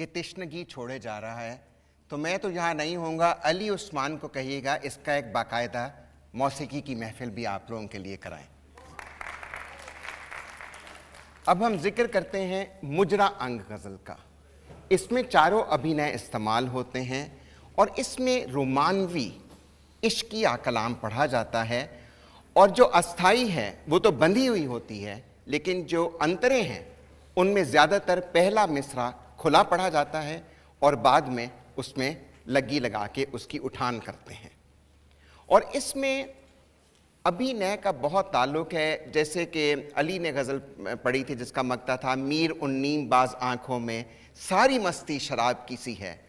कि तिश्नगी छोड़े जा रहा है, तो मैं तो यहाँ नहीं होऊंगा, अली उस्मान को कहिएगा इसका एक बाकायदा मौसीकी की महफिल भी आप लोगों के लिए कराएं। अब हम जिक्र करते हैं मुजरा अंग गज़ल का। इसमें चारों अभिनय इस्तेमाल होते हैं और इसमें रोमानवी इश्किया कलाम पढ़ा जाता है, और जो अस्थाई है वो तो बंधी हुई होती है, लेकिन जो अंतरे हैं उनमें ज़्यादातर पहला मिसरा खुला पढ़ा जाता है और बाद में उसमें लगी लगा के उसकी उठान करते हैं। और इसमें अभिनय का बहुत ताल्लुक़ है। जैसे कि अली ने गज़ल पढ़ी थी जिसका मकता था मीर उन्नीम बाज आँखों में सारी मस्ती शराब की सी है,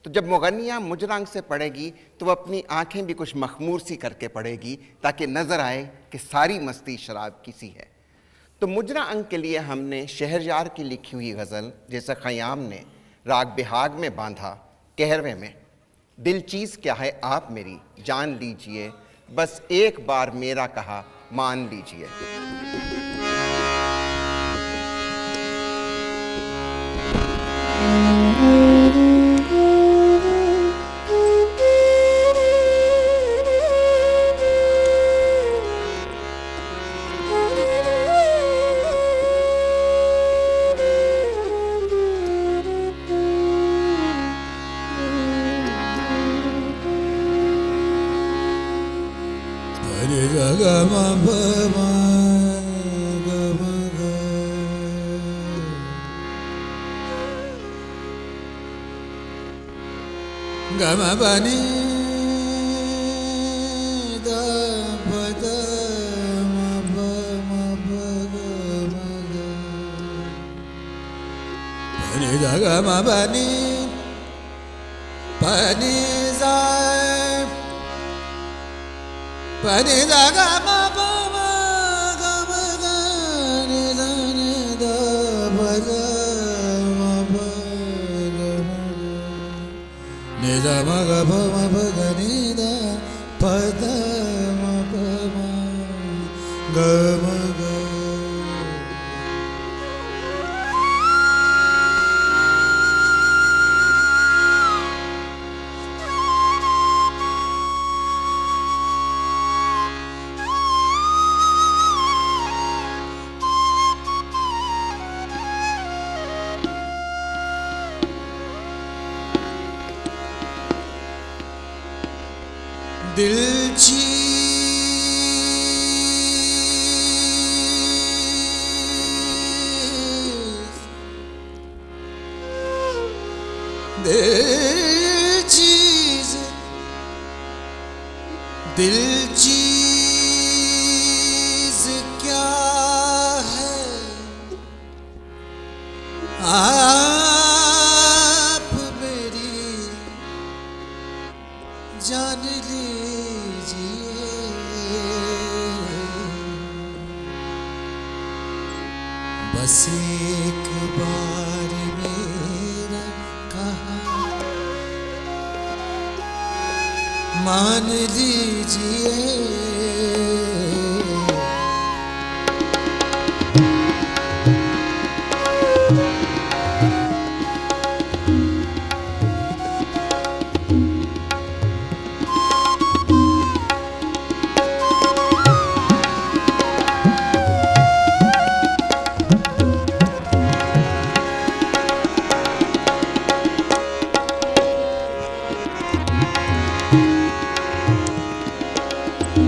तो जब मुगन्नियाँ मुजरंग से पढ़ेगी तो वो अपनी आँखें भी कुछ मखमूर सी करके पढ़ेगी ताकि नज़र आए कि सारी मस्ती शराब की सी है। तो मुजरा अंग के लिए हमने शहरयार की लिखी हुई गज़ल, जैसे ख़याम ने राग बिहाग में बांधा कहरवे में, दिल चीज़ क्या है आप मेरी जान लीजिए, बस एक बार मेरा कहा मान लीजिए। Bani da ba da ma ba ga ma ga bani da ga ma bani bani za bani da ga ma ba ga ma ga ni da ba da ma ba ga ma ni da ma ga ba ma ba ga ni da pa da ma ba ma ga ma ga दिल चीज़ दिल चीज़ क्या है आप मेरी जान लीजिए, बस एक बार मेरा कहा मान लीजिए।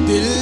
दिल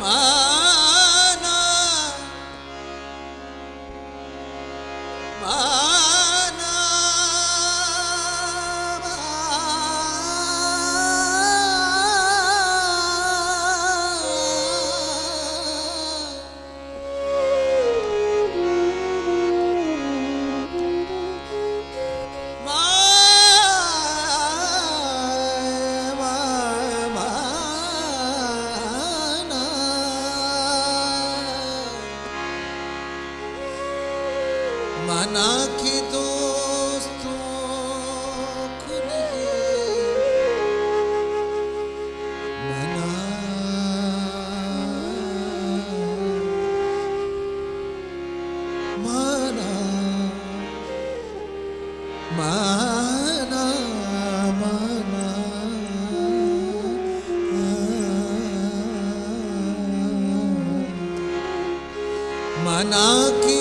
माना माना माना कि दोस्तों को नहीं मना माना माना माना माना कि